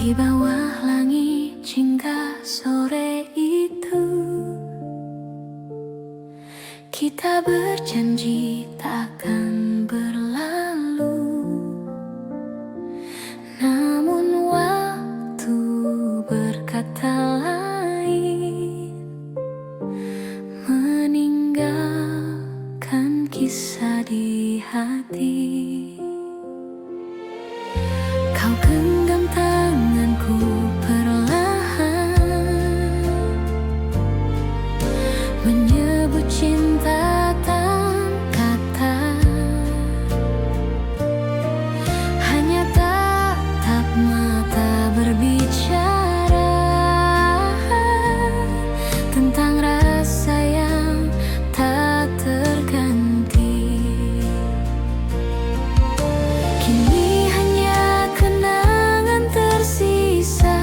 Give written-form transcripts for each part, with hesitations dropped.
Di bawah langit hingga sore itu, kita berjanji takkan berlalu. Namun waktu berkata lain, meninggalkan kisah di hati. Kau genggam tanganku perlahan, menyebut cinta tanpa kata. Hanya tatap mata berbicara tentang rasa yang tak terganti. Kini hanya kenangan tersisa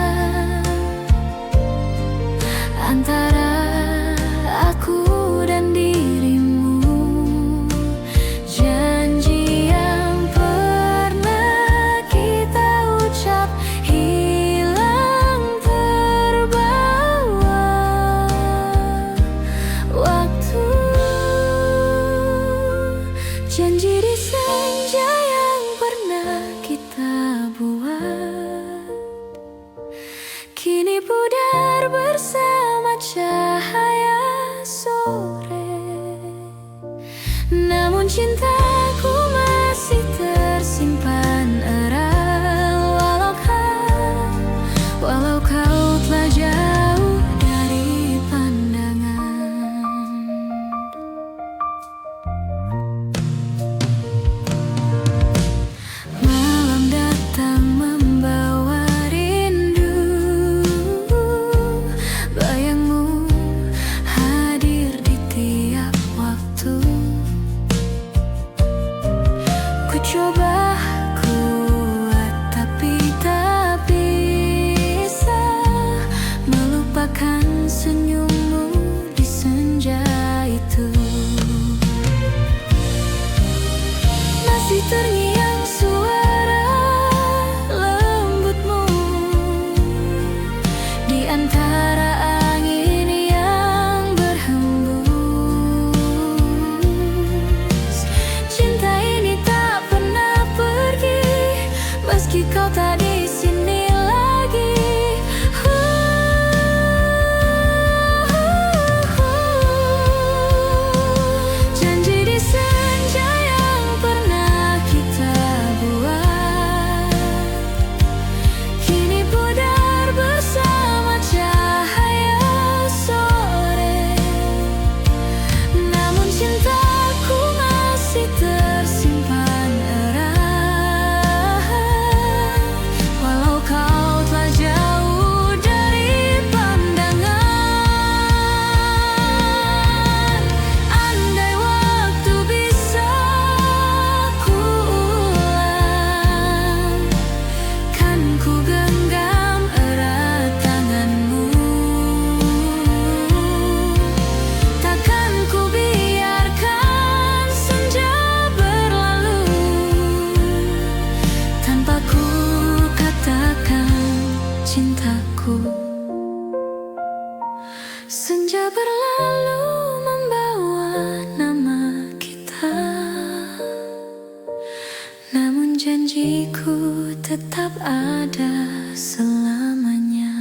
antara aku dan dirimu. Janji yang pernah kita ucap hilang terbawa waktu. Janji di senja yang pernah kita buat kini pudar bersama cahaya sore. Namun cintaku masih tersimpan erat, walau kau telah jauh dari pandangan. Malam datang membawa rindu, bayangmu hadir di tiap waktu. Ku coba kuat tapi tak bisa melupakan senyummu di senja itu. Masih terngiang suara lembutmu di antara angin yang berhembus. Cinta ini tak pernah pergi meski kau tak di sini lagi. Janji di senja yang pernah kita buat kini pudar bersama cahaya sore. Namun cintaku masih tersimpan erat, walau kau telah jauh dari pandangan. Andai waktu bisa ku ulang, kan ku genggam erat tanganmu. Takkan ku biarkan senja berlalu tanpa ku katakan cintaku. Senja berlalu membawa nama kita, namun janjiku tetap ada selamanya.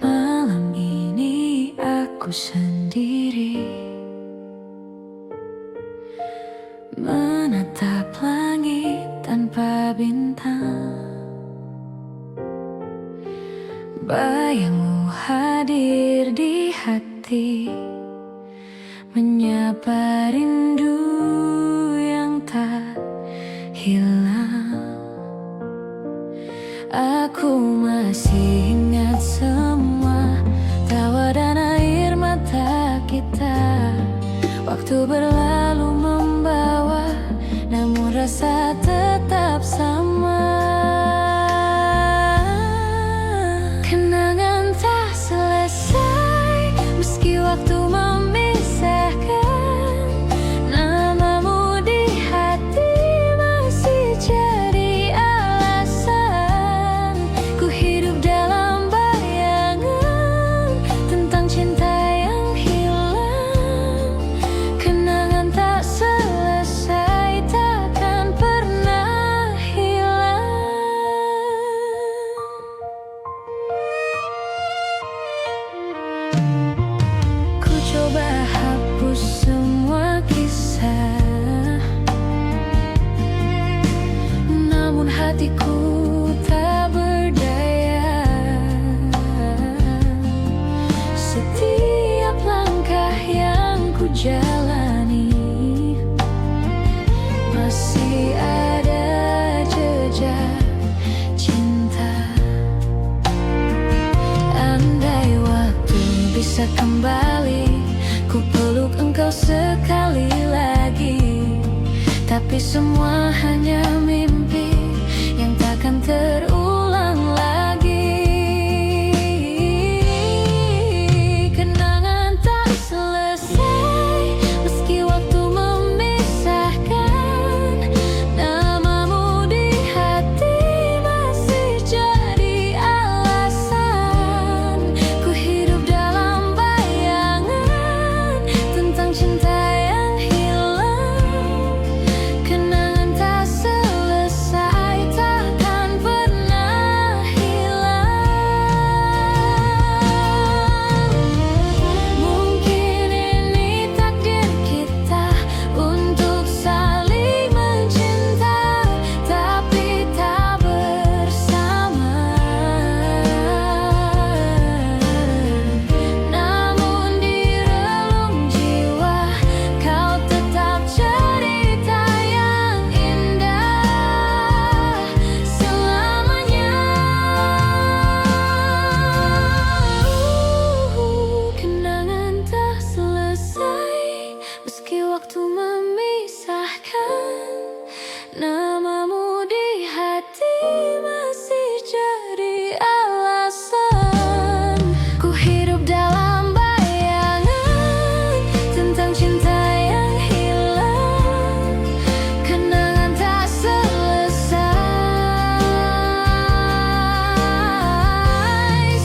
Malam ini aku sendiri menatap langit tanpa bintang. Bayangmu hadir di hati, menyapa rindu yang tak hilang. Aku masih ingat semua tawa dan air mata kita waktu Waktu berlalu membawa, namun rasa tetap sama. Kenangan tak selesai, meski waktu memisahkan. Namamu di hati masih jadi alasan. Ku hidup dalam bayangan tentang cinta yang hilang. Kenangan tak selesai, takkan pernah hilang. Ku coba hapus semua kisah, namun hatiku tak berdaya. Setiap langkah yang ku jalani masih ada jejak cinta. Andai waktu bisa kembali, ku peluk engkau sekali lagi. Tapi semua hanya mimpi yang takkan terulang lagi. Kenangan tak selesai, meski waktu memisahkan. Namamu di hati masih jadi alasan. Ku hidup dalam bayangan tentang cinta yang hilang. Kenangan tak selesai, takkan pernah hilang. Mungkin ini takdir kita untuk saling mencinta, tapi tak bersama. Namun di relung jiwa, kau tetap cerita yang indah selamanya. Kenangan tak selesai, meski waktu memisahkan. Namamu di hati masih jadi alasan. Ku hidup dalam bayangan tentang cinta yang hilang. Kenangan tak selesai,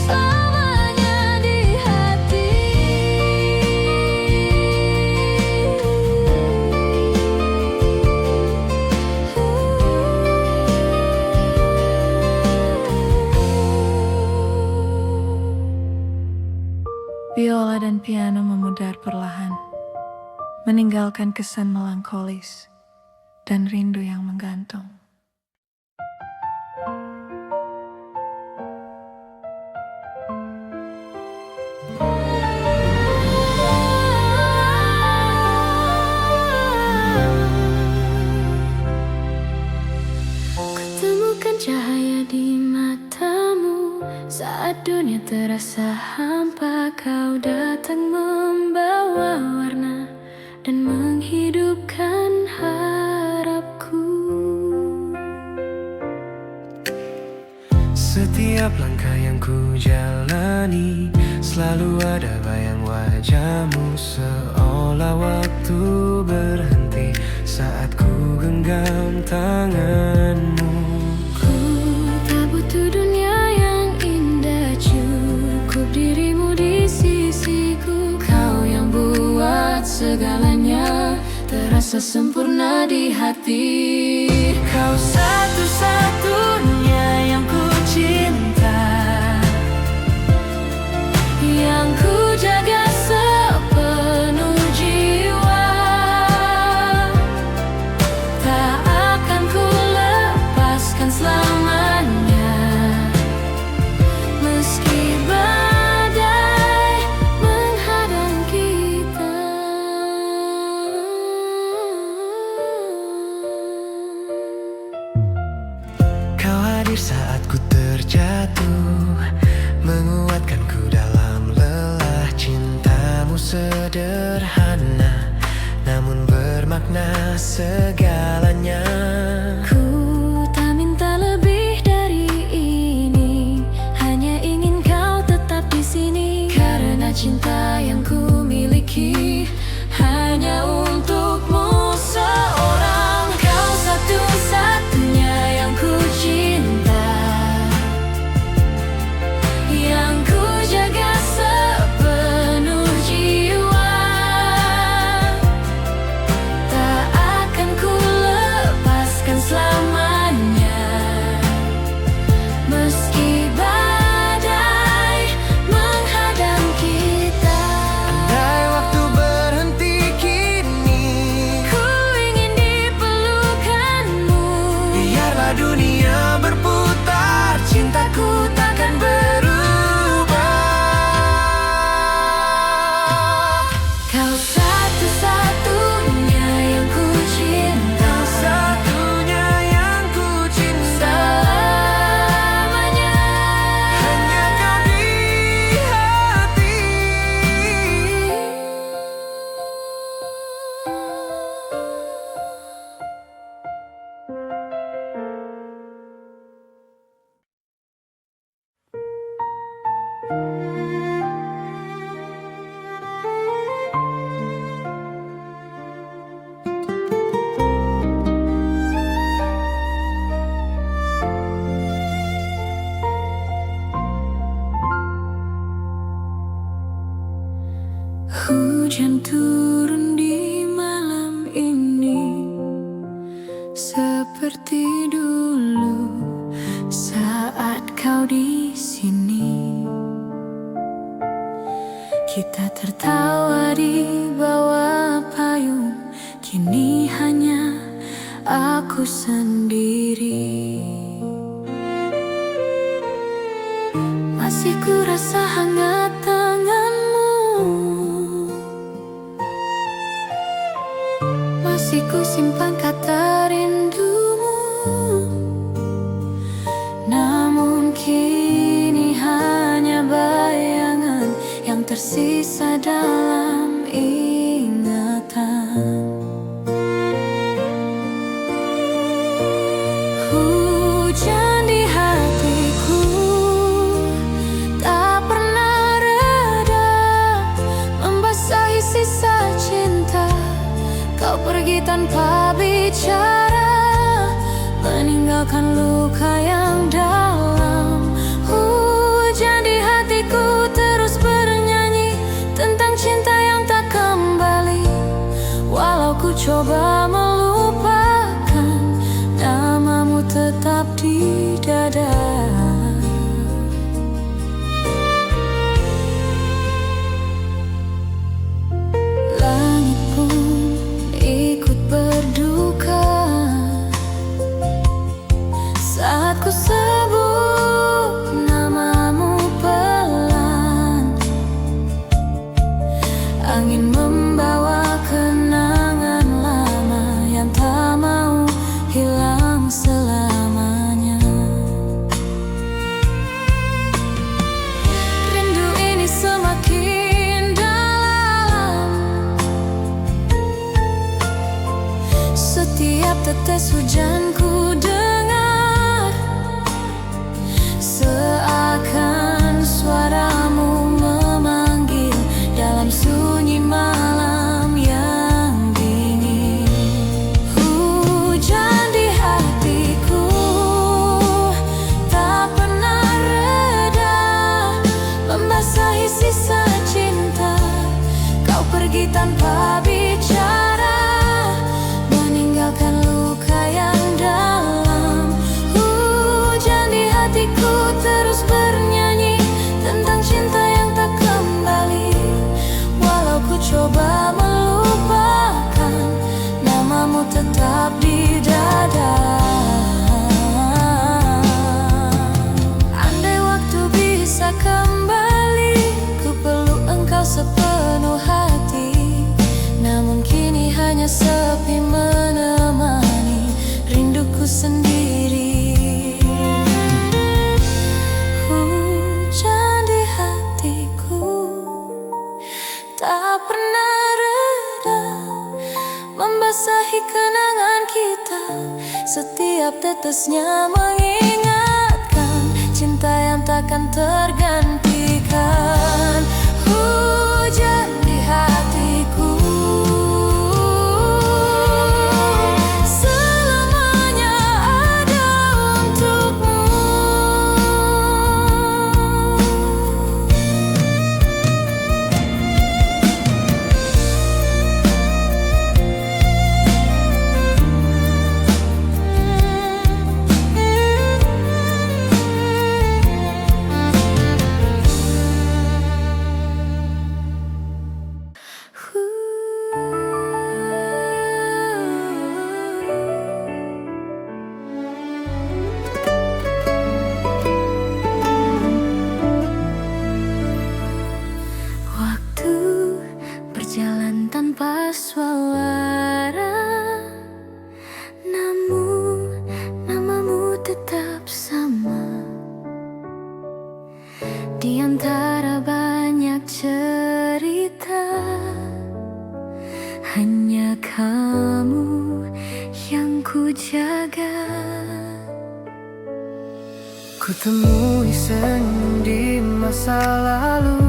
selamanya di hati. Biola dan piano memudar perlahan, meninggalkan kesan melankolis dan rindu yang menggantung. Kutemukan cahaya di matamu saat dunia terasa hampa. Kau datang membawa warna dan menghidupkan harapku. Setiap langkah yang ku jalani selalu ada bayang wajahmu, seolah waktu berhenti saat ku genggam tanganmu. Ku tak butuh dunia yang indah, cukup dirimu di sisiku. Kau yang buat segalanya terasa sempurna di hati. Kau satu-satunya yang ku cinta, yang ku jaga sepenuh jiwa. Tak akan ku lepaskan selamanya, meski badai menghadang kita. kau hadir saat ku terjatuh, menguatkanku dalam lelah. Cintamu sederhana segalanya. Ku tak minta lebih dari ini, hanya ingin kau tetap di sini. Karena cinta yang ku miliki hanya untukmu seorang. Kau satu-satunya yang ku cinta, yang ku jaga sepenuh jiwa. Tak akan ku lepaskan selamanya, meski badai menghadang kita. Andai waktu berhenti kini, Ku ingin dipelukanmu. biarlah dunia berputar, cintaku takkan berubah. Kau satu-satunya yang ku cinta, Satunya yang ku cinta, selamanya. hanya kau di hati. Hujan turun di malam ini, seperti dulu saat kau di sini. Kita tertawa di bawah payung, kini hanya aku sendiri. Masih ku rasa hangat tanganmu, masih ku simpan kata rindumu. Namun kini hanya bayangan yang tersisa dalam ingatan. Hujan di hatiku tak pernah reda, membasahi sisa cinta. Kau pergi tanpa bicara, meninggalkan luka yang dalam. Hujan di hatiku terus bernyanyi tentang cinta yang tak kembali. Walau ku coba melupakan, namamu tetap di dada. Langit pun ikut berduka saat ku sebut namamu pelan. Angin membawa kenangan lama yang tak mau hilang selamanya. Rindu ini semakin dalam, setiap tetes hujan ku dengar, seakan suaramu memanggil dalam sunyi malam yang dingin. Hujan di hatiku tak pernah reda, membasahi sisa cinta. Kau pergi tanpa bicara, meninggalkan luka yang dalam. Hujan di hatiku terus bernyanyi tentang cinta yang tak kembali. Walau ku coba melupakan, namamu tetap di dada. Andai waktu bisa kembali, ku peluk engkau sepenuh hati. Namun kini hanya sepi menemani rinduku sendiri. Hujan di hatiku tak pernah reda, membasahi basahi kenangan kita. Setiap tetesnya mengingatkan cinta yang takkan tergantikan. Hujan di hatiku, selamanya ada untukmu. Waktu berjalan tanpa suara, namun namamu tetap sama. Di antara banyak cerita, hanya kamu yang ku jaga. Ku temui senyum di masa lalu.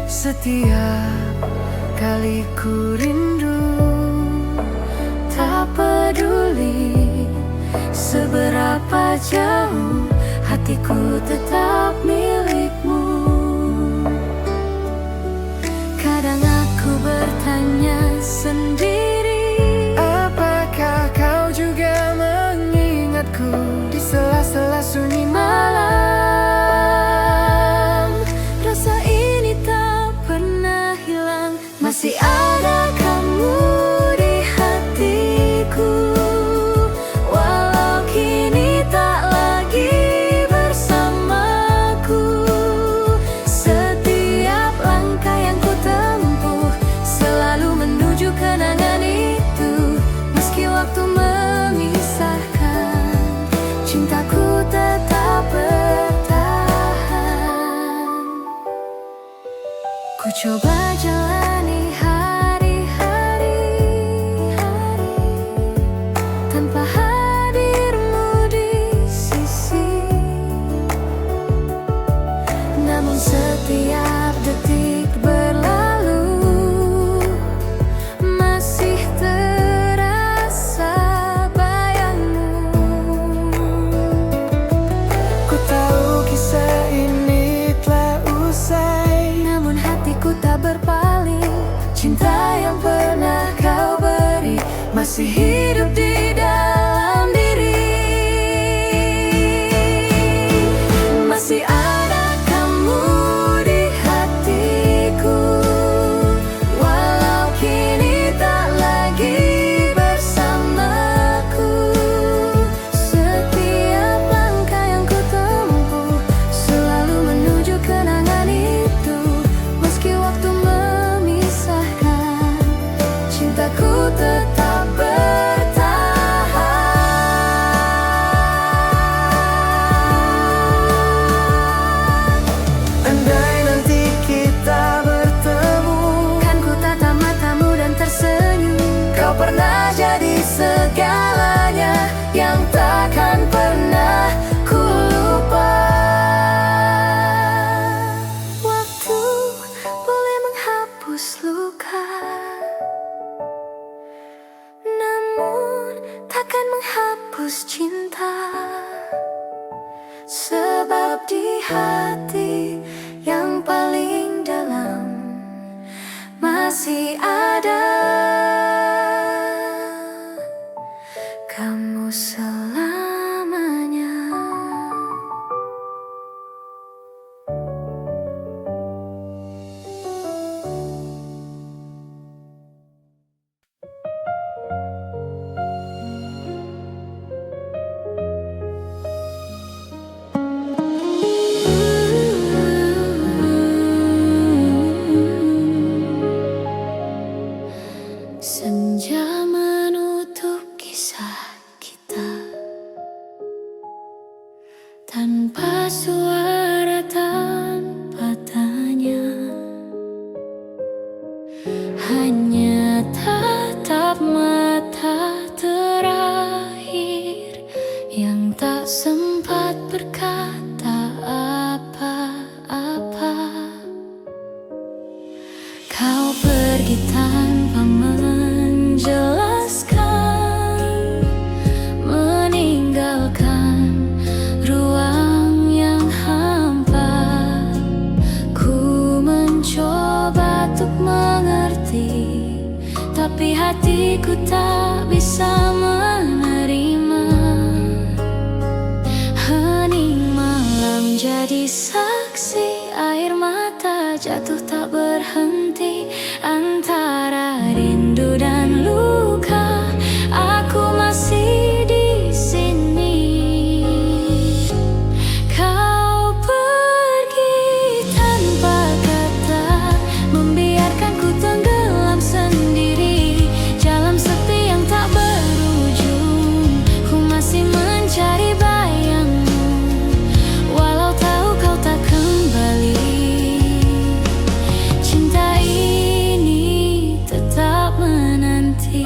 Setiap kali ku rindu, Tak peduli seberapa jauh, hatiku tetap milikmu. Kadang aku bertanya sendiri, apakah kau juga mengingatku di sela-sela sunyi malam? rasa ini tak pernah hilang. Masih ada kamu di hatiku, walau kini tak lagi bersamaku. Setiap langkah yang ku tempuh selalu menuju kenangan itu. Meski waktu memisahkan, cintaku tetap bertahan. Ku coba jalani hari-hari tanpa hadirmu di sisi. Namun setiap detik berlalu, masih terasa bayangmu. Ku tahu kisah ini telah usai, Namun hatiku tak berpaling. Cinta yang pernah kau beri masih hidup di dalam diri. Masih ada kamu di hatiku, walau kini tak lagi bersamaku. Setiap langkah yang ku tempuh selalu menuju kenangan itu. Meski waktu memisahkan, cintaku tetap bertahan. andai nanti kita bertemu, Kan ku tatap matamu dan tersenyum. kau pernah jadi segalanya yang takkan pernah ku lupa. Waktu boleh menghapus luka, namun takkan menghapus cinta. Sebab di hati yang paling dalam masih ada kamu selamanya. Senja menutup kisah kita tanpa suara, tanpa tanya, hanya tapi hatiku tak bisa menerima. Hening malam jadi saksi, air mata jatuh tak berhenti. Antara rindu dan luka, aku masih di sini. Kau pergi tanpa kata, membiarkanku tenggelam sendiri dalam sepi yang tak berujung. Ku masih mencari bayangmu, walau tahu kau tak kembali. Cinta ini tetap menanti.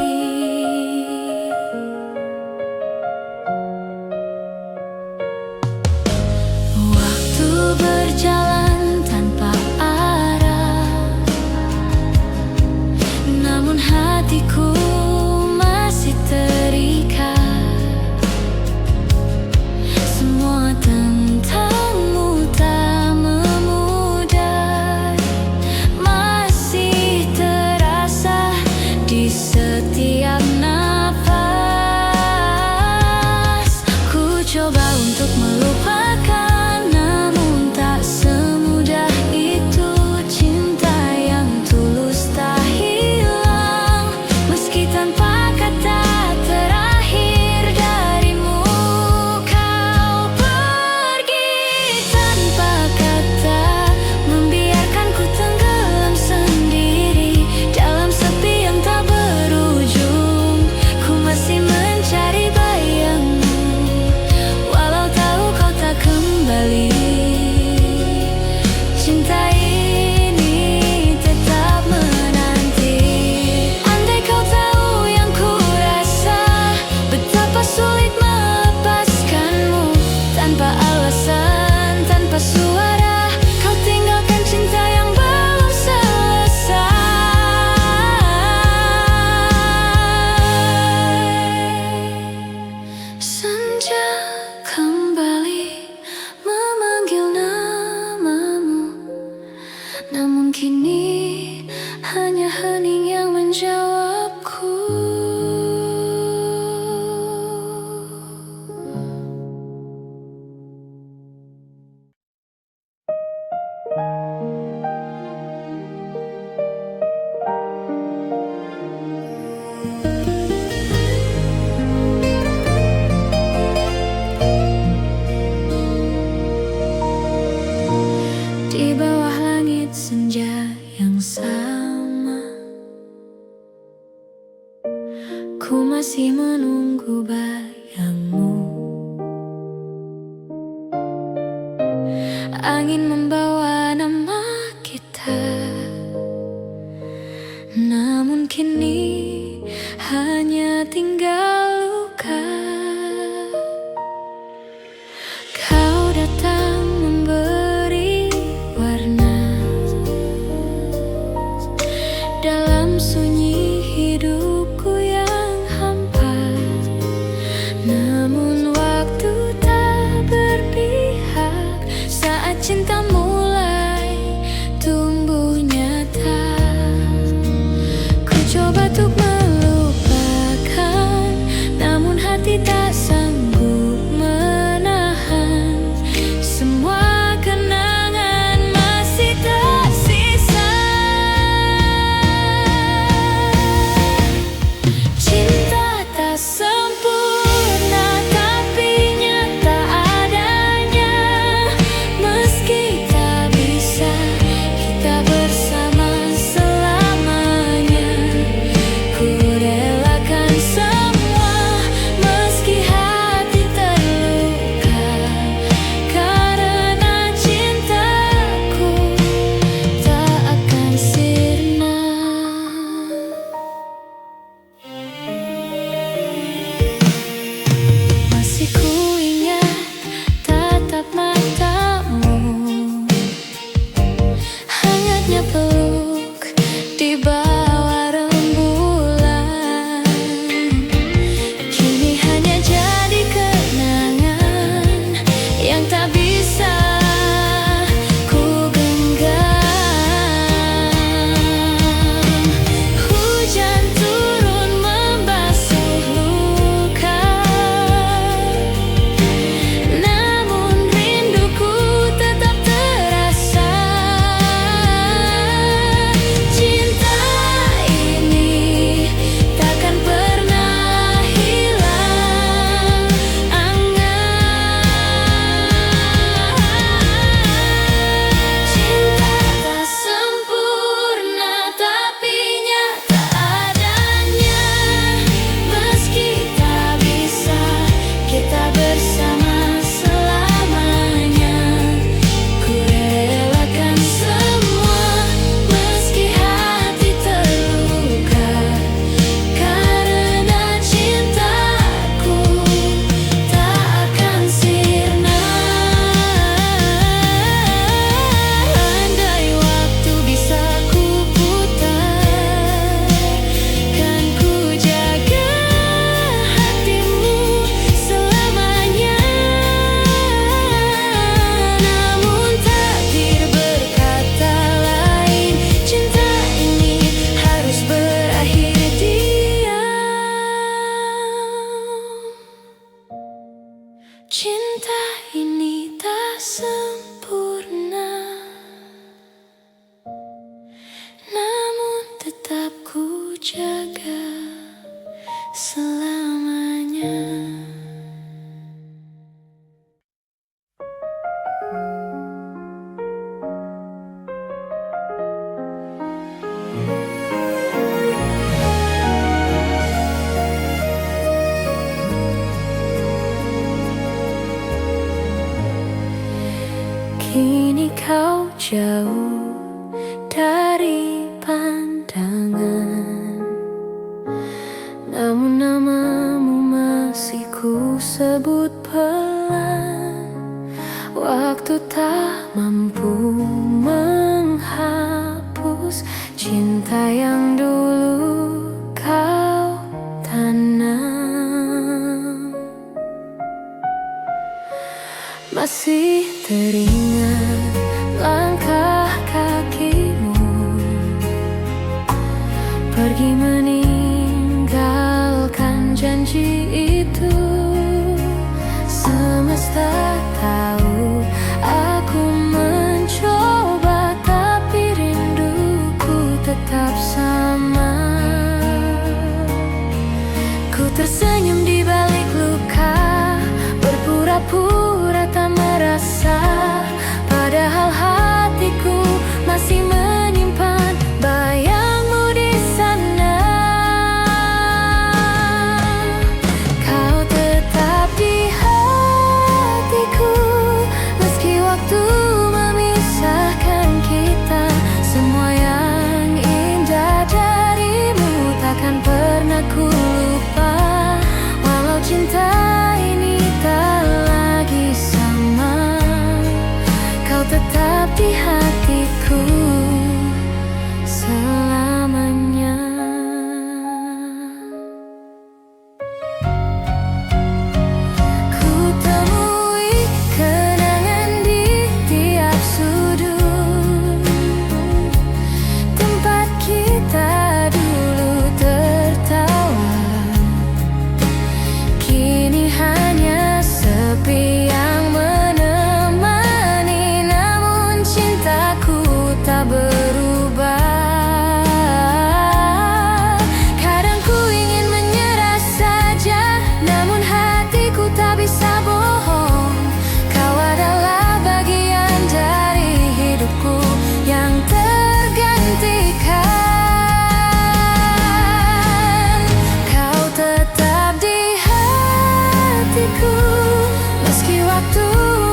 Waktu berjalan tanpa arah, namun hatiku masih terikat. Semua tentangmu tak memudar, masih terasa di setiap nafas. Ku coba untuk melupakan, namun tak semudah itu. Cinta yang tulus tak hilang, meski tanpa kata terakhir darimu. Kau pergi tanpa kata, membiarkanku tenggelam sendiri dalam sepi yang tak berujung. Ku masih mencari bayangmu, walau tahu kau tak kembali. Cinta ini tetap menanti. Andai kau tahu yang ku rasa, betapa sulit melepaskanmu. Tanpa alasan, tanpa suara, kau tinggalkan cinta yang belum selesai. Senja kembali memanggil namamu, namun kini hanya hening yang menjawabku. Di bawah langit senja yang sama, ku masih menunggu bayangmu. Angin membawa nama kita, namun kini hanya tinggal luka. Kau datang memberi warna dalam sunyi hidupku yang hampa. Namun waktu tak berpihak saat cinta mulai tumbuh nyata. Ku coba untuk melupakan, namun hati tak sanggup menahan. Semua kenangan masih tersisa. jaga selamanya. Kini kau jauh dari pandangan, namun namamu masih ku sebut pelan. Waktu tak mampu menghapus cinta yang dulu kau tanam. Masih teringat langkah kakimu pergi meninggalkan janji itu. Semesta tahu aku mencoba, tapi rinduku tetap sama. Ku tersenyum di balik luka, berpura-pura tak merasa, padahal hatiku masih menyimpan bayangmu di sana. Kau tetap di hatiku, meski waktu memisahkan kita. Semua yang indah darimu takkan pernah ku lupa, walau cinta ini tak lagi sama. Kau tetap di hatiku selamanya. Ku temui kenangan di tiap sudut, tempat kita dulu tertawa. Kini hanya sepi yang menemani, namun cintaku tak berubah. Kadang ku ingin menyerah saja, namun hatiku tak bisa bohong. Kau adalah bagian dari hidupku yang tergantikan. Kau tetap di hatiku, meski waktu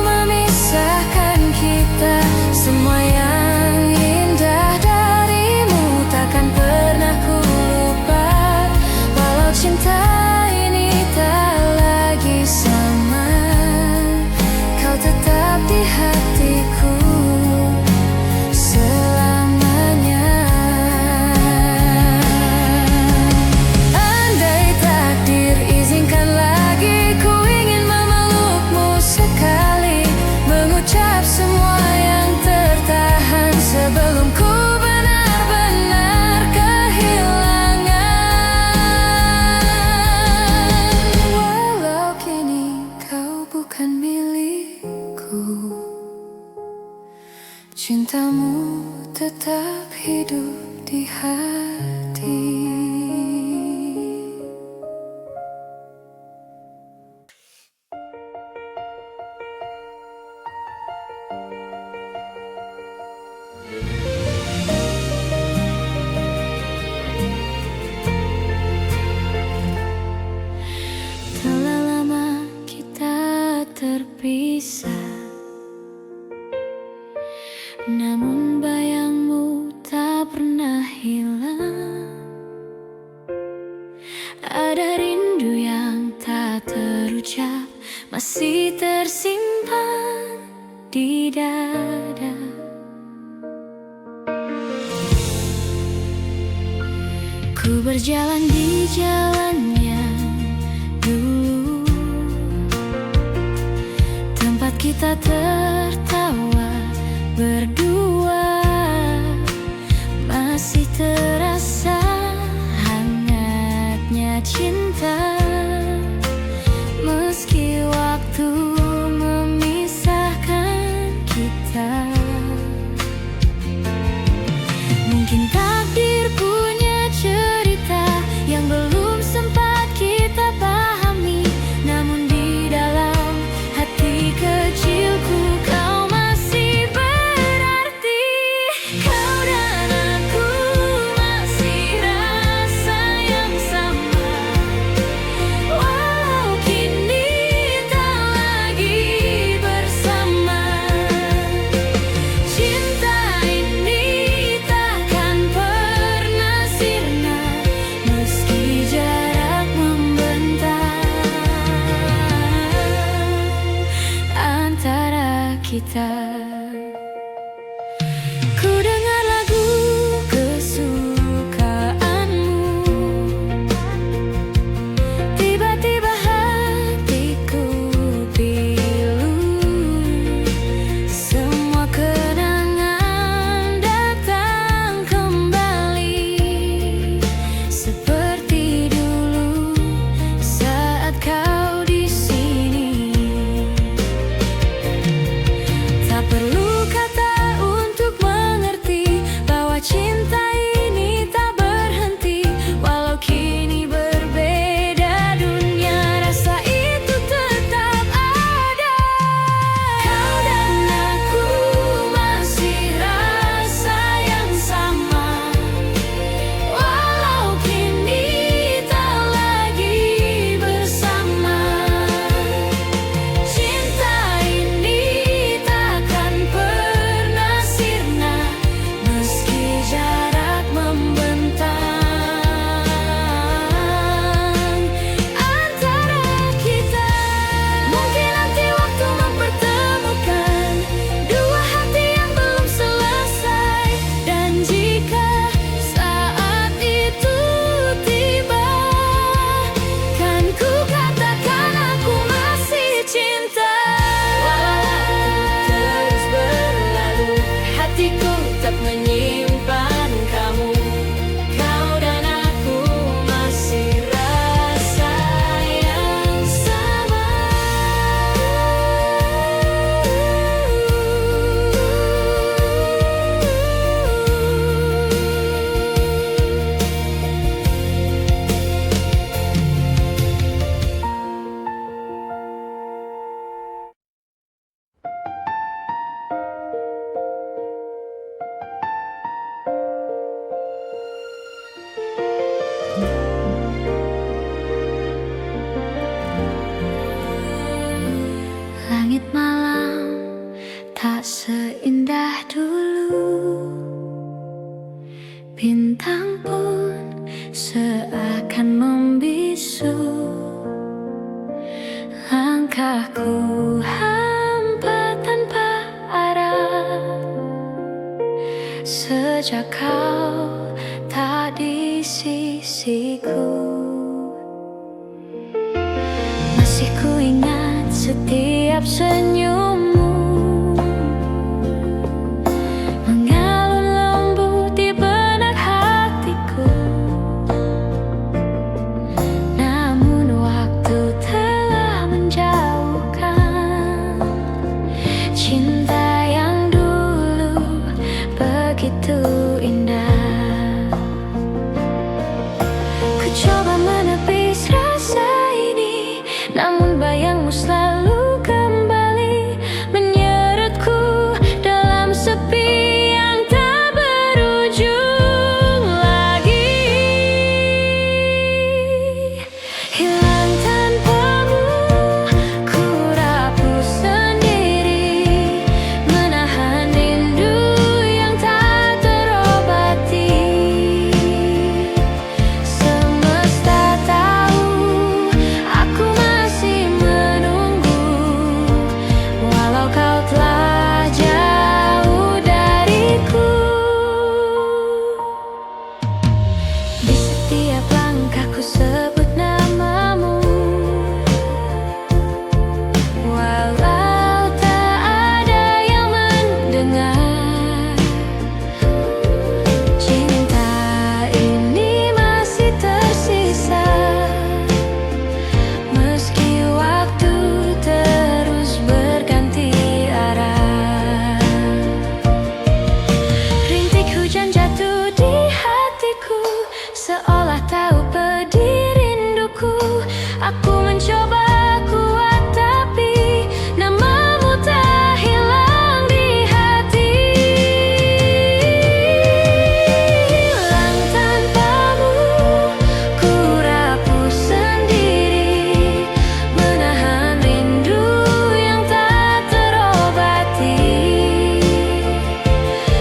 memisahkan kita. Semua yang indah darimu takkan pernah ku lupa, walau cinta ini tak lagi sama. Kau tetap di hatiku selamanya. Andai takdir izinkan lagi, ku ingin memelukmu sekali, mengucap semua yang tertahan sebelum ku benar-benar kehilangan. Walau kini kau bukan milikku, cintamu tetap hidup di hati. Telah lama kita terpisah, namun bayangmu tak pernah hilang. Ada rindu yang tak terucap, masih tersimpan di dada. Ku berjalan di jalannya dulu, tempat kita tertawa berdua. Masih terasa hangatnya cinta, meski waktu memisahkan kita. Mungkin takdir punya cerita seakan membisu. Langkahku hampa tanpa arah sejak kau tak di sisiku. Masih ku ingat setiap senyummu mengalun lembut di benak hatiku. Namun waktu telah menjauhkan cinta yang dulu begitu indah. Ku coba menepis rasa ini, namun bayangmu selalu kembali menyerutku dalam sepi yang tak berujung lagi. Hilang tanpamu, ku rapuh sendiri, menahan rindu yang tak terobati. Semesta tahu aku masih menunggu, walau kau telah jauh dariku. Di setiap langkahku sebut namamu, walau tak ada yang mendengar. Cinta ini masih tersisa, meski waktu terus berganti arah. Rintik hujan jatuh di hatiku, seolah tahu pedih rinduku. Aku mencoba kuat, tapi namamu tak hilang di hati. Hilang tanpamu, ku rapuh sendiri, menahan rindu yang tak terobati.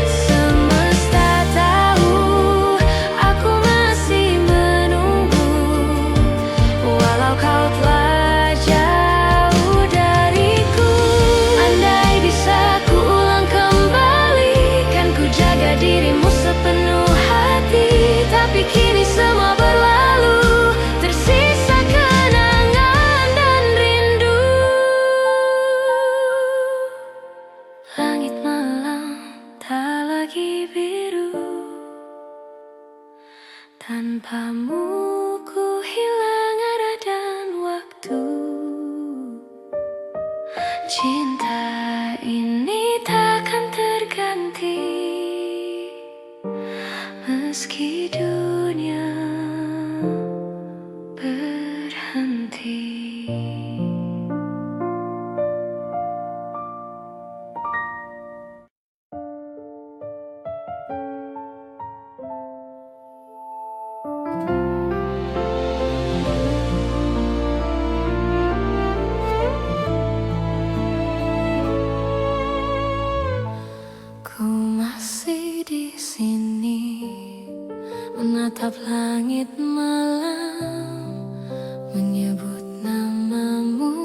Semesta tahu aku masih menunggu, walau kau telah jauh dariku. Andai bisa ku ulang kembali, kan ku jaga dirimu sepenuh hati. Tapi kini semua berlalu, tersisa kenangan dan rindu. Langit malam tak lagi biru, tanpamu ku hilang arah dan waktu. Cinta ini takkan terganti, meski dunia berhenti. Ku masih di sini, menatap langit malam, menyebut namamu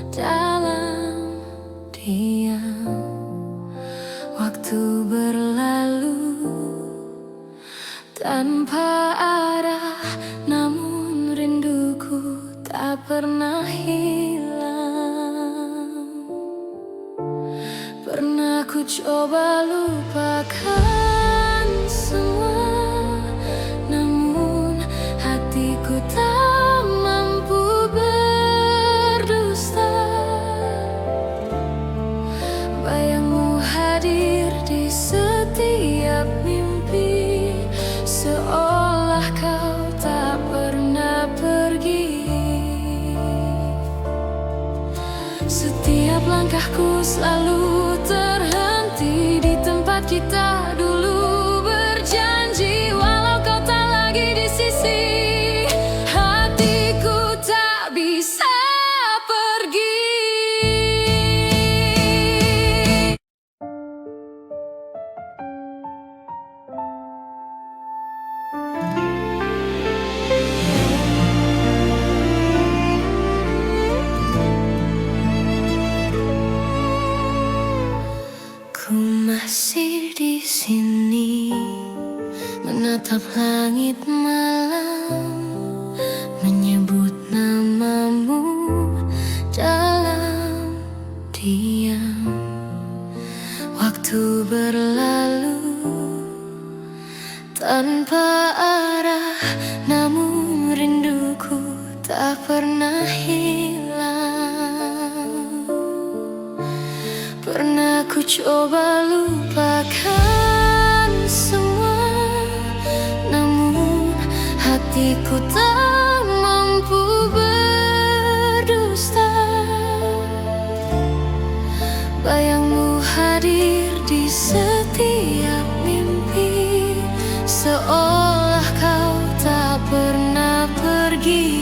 dalam diam. Waktu berlalu tanpa arah, namun rinduku tak pernah hilang. Pernah ku coba lupakan semua, namun hatiku tak mampu berdusta. Bayangmu hadir di setiap mimpi, seolah kau tak pernah pergi. Setiap langkahku selalu terhenti di tempat kita dulu berjanji, walau kau tak lagi di sisi. Hatiku tak bisa pergi. tanpa arah, namun rinduku tak pernah hilang. Pernah ku coba lupakan semua, namun hatiku tak mampu berdusta. Bayangmu hadir di setiap mimpi, seolah kau tak pernah pergi.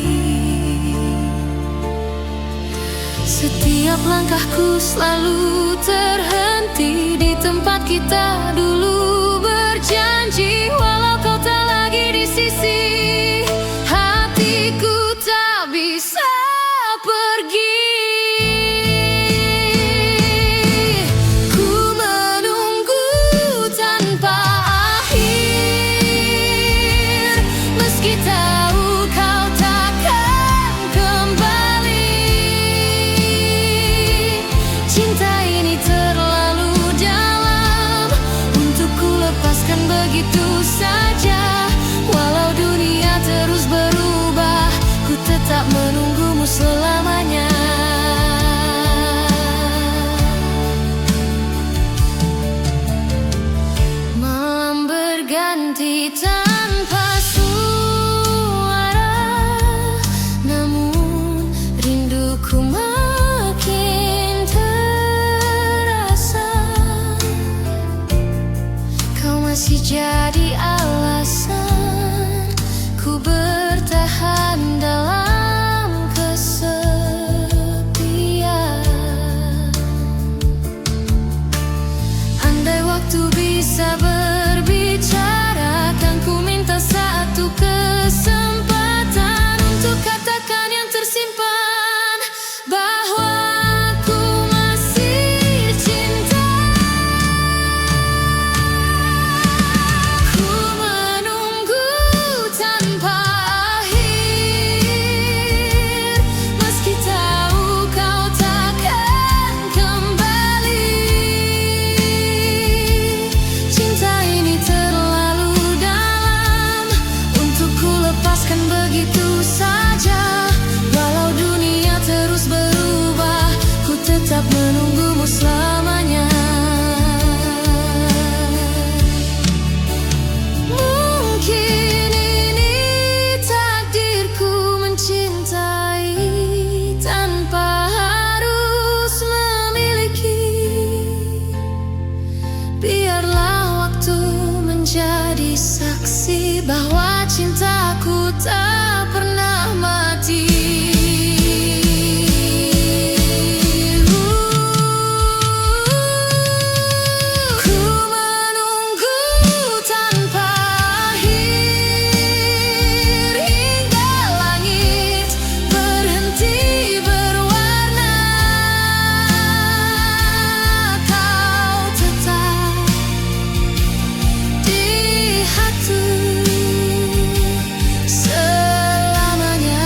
Setiap langkahku selalu terhenti di tempat kita dulu berjanji. Walau kau tak lagi di sisi, hatiku tak bisa pergi. Begitu saja, walau dunia terus berubah, ku tetap menunggumu selamanya. Malam berganti tanpa suara, namun rinduku makin terasa. Kau masih jadi alasan ku bertahan dalam kesepian. Andai waktu bisa berbicara, kan ku minta satu kesempatan untuk katakan yang tersimpan, bahwa aku masih cinta. Begitu saja, walau dunia terus berubah, ku tetap menunggumu selamanya. Mungkin ini takdirku mencintai tanpa harus memiliki. Biarlah waktu menjadi saksi bahwa cintaku tak pernah mati. Ku menunggu tanpa akhir hingga langit berhenti berwarna. Kau tetap di hati selamanya.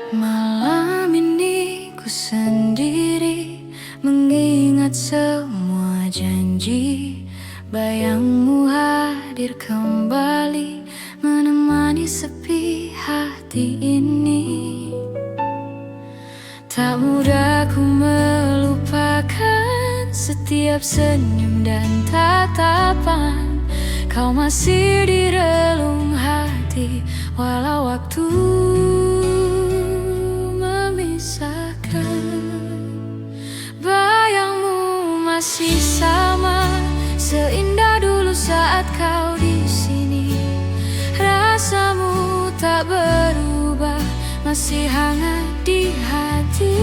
Malam ini ku sendiri mengingat semua janji. Bayangmu hadir kembali menemani sepi hati ini. Tak mudah ku melupakan setiap senyum dan tatapan. Kau masih di relung hati, walau waktu memisahkan. Bayangmu masih sama, seindah dulu saat kau di sini. Rasamu tak berubah, masih hangat di hati.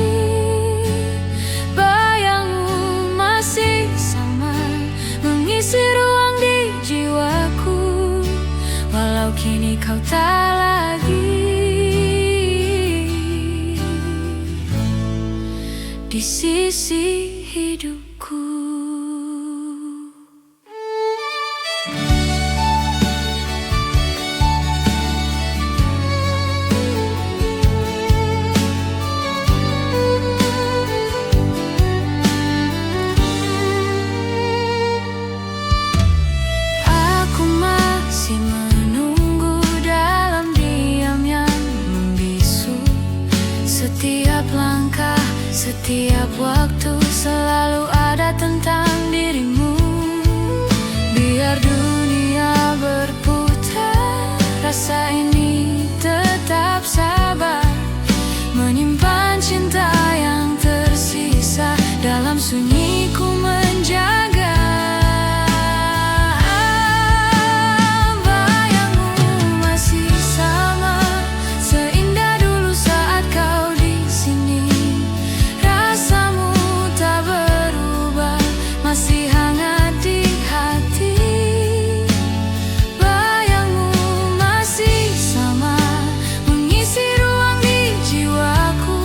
Bayangmu masih sama, mengisi ruang di jiwaku, walau kini kau tak lagi. di sisi hidupku. Aku masih menunggu dalam diam yang membisu. Setiap langkah, setiap waktu selalu ada tentang dirimu. Biar dunia berputar, rasa ini tetap sabar, menyimpan cinta yang tersisa dalam sunyiku menjaga. Bayangmu masih sama, seindah dulu saat kau di sini. Rasamu tak berubah, masih hangat di hati. Bayangmu masih sama, mengisi ruang di jiwaku,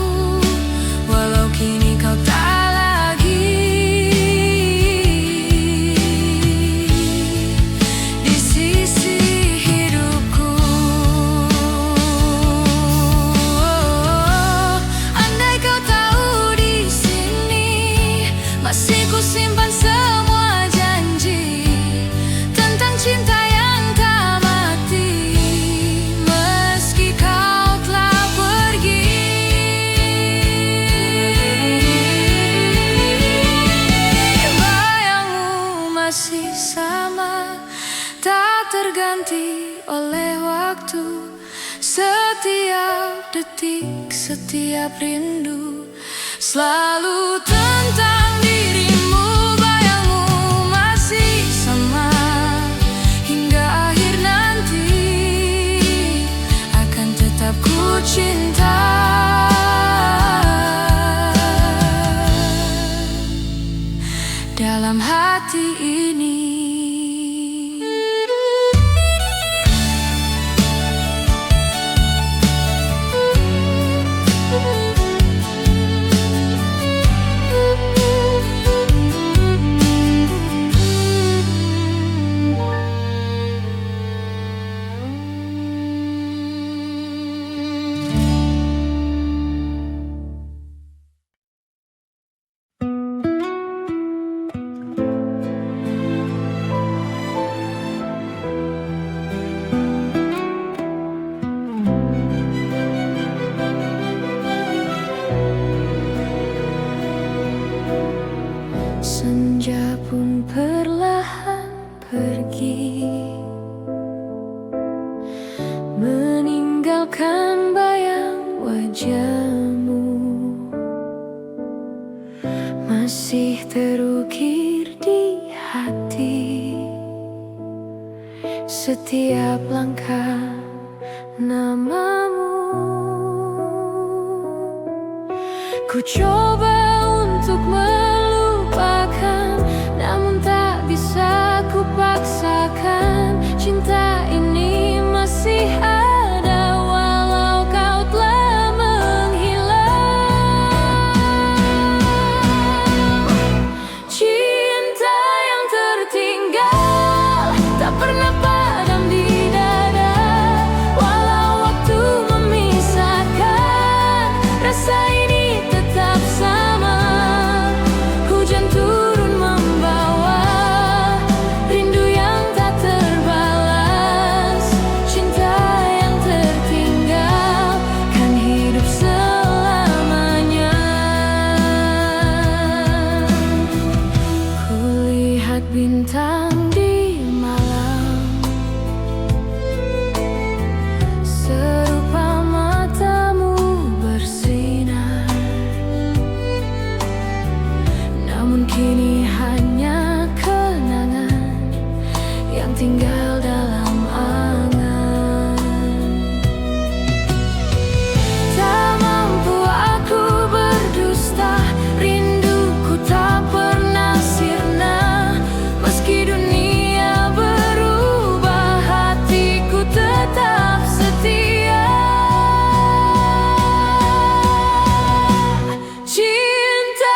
walau kini kau tak lagi di sisi hidupku. Andai kau tahu di sini masih ku simpan semua janji tentang cinta yang tak mati, meski kau telah pergi. Bayangmu masih sama, tak terganti oleh waktu. Setiap detik, setiap rindu selalu tentang dirimu. Bayangmu masih sama, hingga akhir nanti akan tetap ku cinta. Dalam hati ini senja pun perlahan pergi, meninggalkan bayang wajahmu, masih terukir di hati. Setiap langkah namamu, ku coba untuk melupakan, namun tak bisa ku paksakan. Cinta ini masih ada walau kau telah menghilang. Cinta yang tertinggal tak pernah padam di dada, walau waktu memisahkan, rasa ini tetap sama. Hujan turun membawa rindu yang tak terbalas. Cinta yang tertinggal kan hidup selamanya. Kulihat bintang di malam, serupa matamu bersinar, namun kini hanya kenangan yang tinggal dalam angan. Tak mampu aku berdusta, rinduku tak pernah sirna. Meski dunia berubah, hatiku tetap setia. Cinta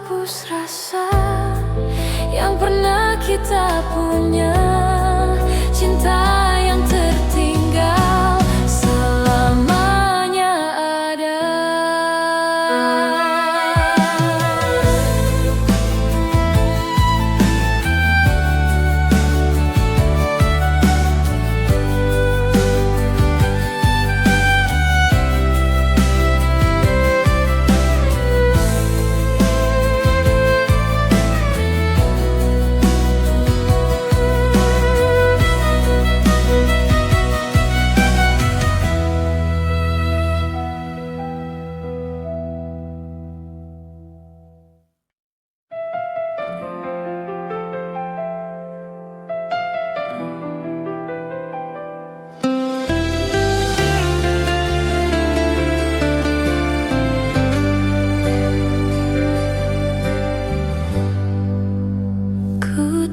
hapus rasa yang pernah kita punya. Cinta yang tertinggal selamanya ada.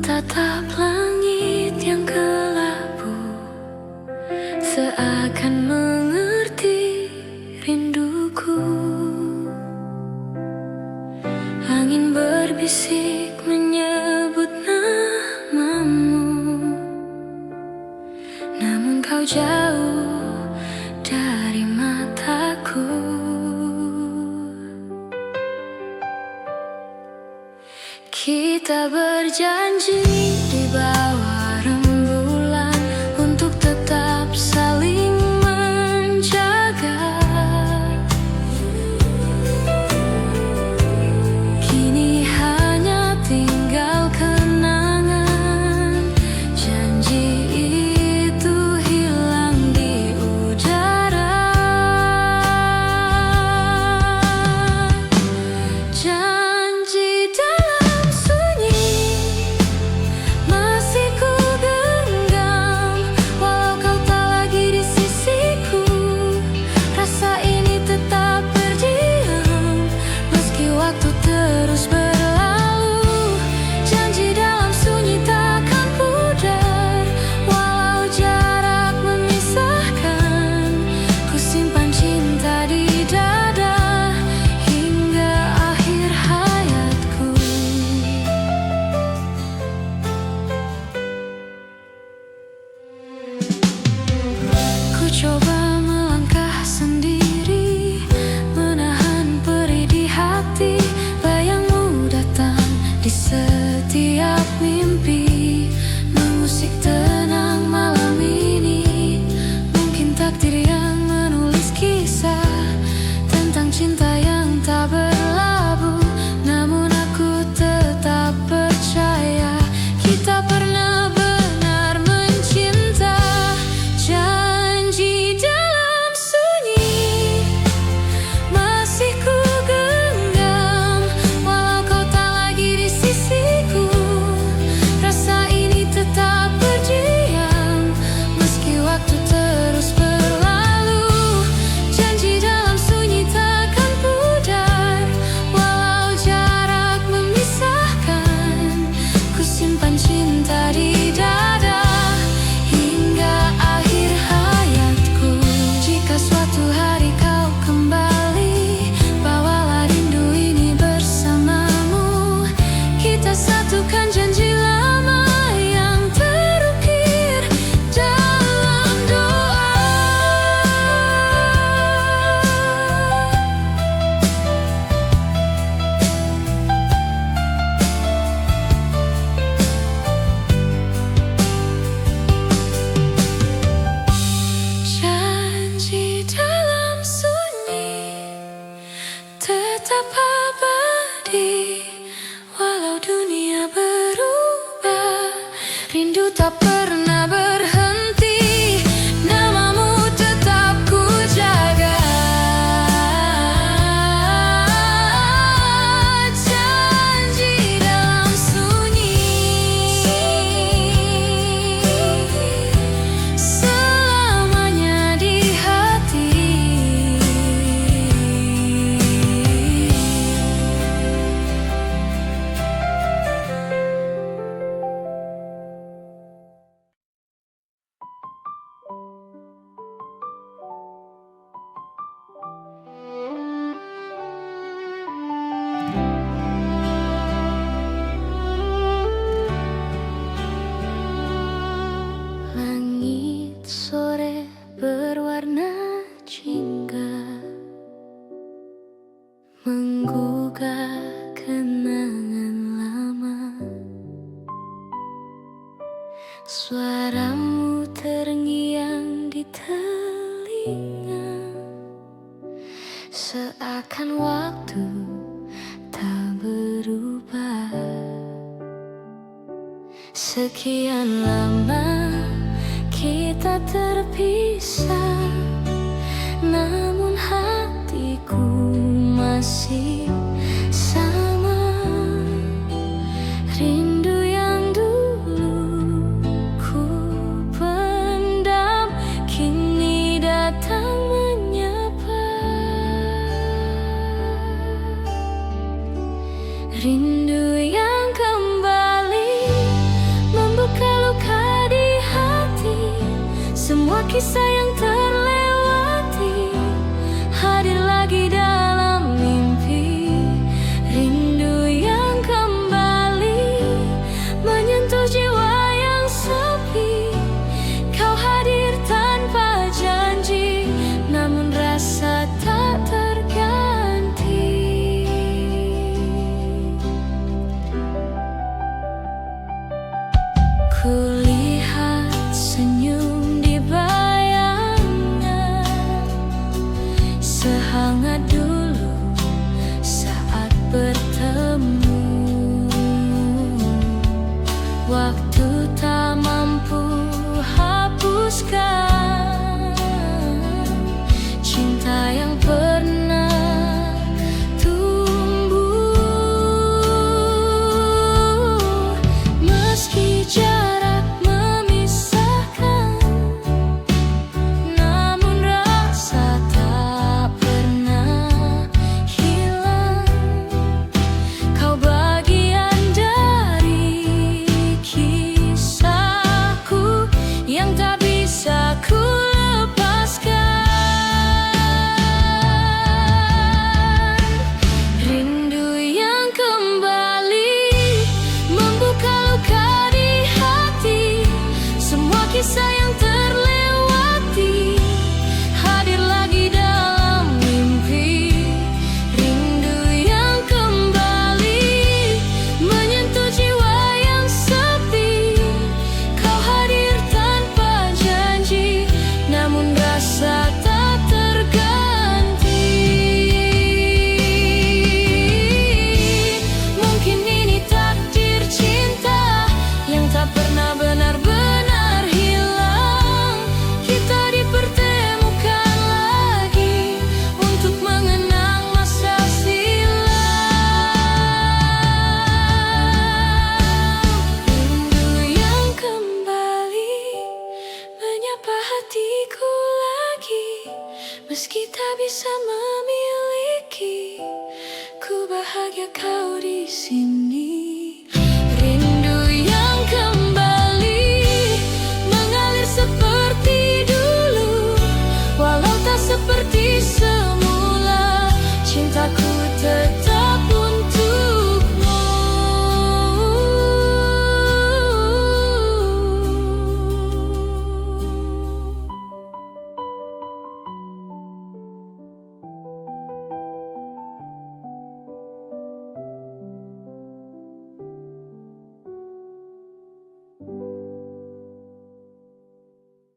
Tatap langit yang kelabu, seakan mengerti rinduku. Angin berbisik menyebut namamu, namun kau jauh dari mataku. Kita berjanji di bawah rembulan untuk tetap saling menjaga. Kini hanya tinggal kenangan, janji itu hilang di udara. Janji dalam sunyi masih ku genggam, walau kau tak lagi di sisiku. Rasa ini tetap berdiam meski waktu terus berlalu. Janji dalam sunyi takkan pudar, walau jarak memisahkan. Ku simpan cinta di dada hingga akhir hayatku. Ku coba melangkah sendiri, menahan perih di hati. Bayangmu datang di setiap mimpi, mengusik tenang malam ini. Mungkin takdir yang menulis kisah tentang cinta yang tak berlabuh, namun aku tetap percaya kita pernah benar mencinta. Janji dalam sunyi masih ku genggam, walau kau tak lagi di sisiku. Rasa ini tetap berdiam meski waktu terus berlalu. Janji dalam sunyi takkan pudar, walau jarak memisahkan. Ku simpan cinta di dada hingga akhir hayatku. Jika suatu hari kau kembali, bawalah rindu ini bersamamu. Kita satukan janji lama yang terukir dalam doa. Janji dalam sunyi tetap abadi, walau dunia berubah, rindu tak pernah berhenti. Namamu tetap ku jaga. Janji dalam sunyi selamanya di hati. waktu tak berubah. Sekian lama kita terpisah, namun hatiku masih sama. Rindu yang dulu ku pendam kini datang menyapa. Rindu yang kembali membuka luka di hati. Semua kisah yang terlewati hadir lagi dalam mimpi. Rindu yang kembali menyentuh jiwa yang sepi. Kau hadir tanpa janji, namun rasa tak terganti. Kulihat senyum di bayangan, sehangat dulu saat bertemu. Waktu tak mampu hapuskan cinta yang pernah tumbuh. Meski jarak memisahkan, namun rasa tak pernah hilang. Kau bagian dari kisahku yang tak bisa ku lepaskan. Rindu yang kembali membuka luka di hati. Semua kisah yang terlewati hadir lagi dalam mimpi. Rindu yang kembali menyentuh jiwa yang sepi. Kau hadir tanpa janji, namun rasa tak terganti. Mungkin ini takdir cinta yang tak pernah benar-benar hilang. Kita dipertemukan lagi untuk mengenang masa silam. Rindu yang kembali menyapa hatiku lagi. Meski tak bisa memiliki, ku bahagia kau di sini. Rindu yang kembali mengalir seperti dulu, walau tak seperti semula. Cintaku tetap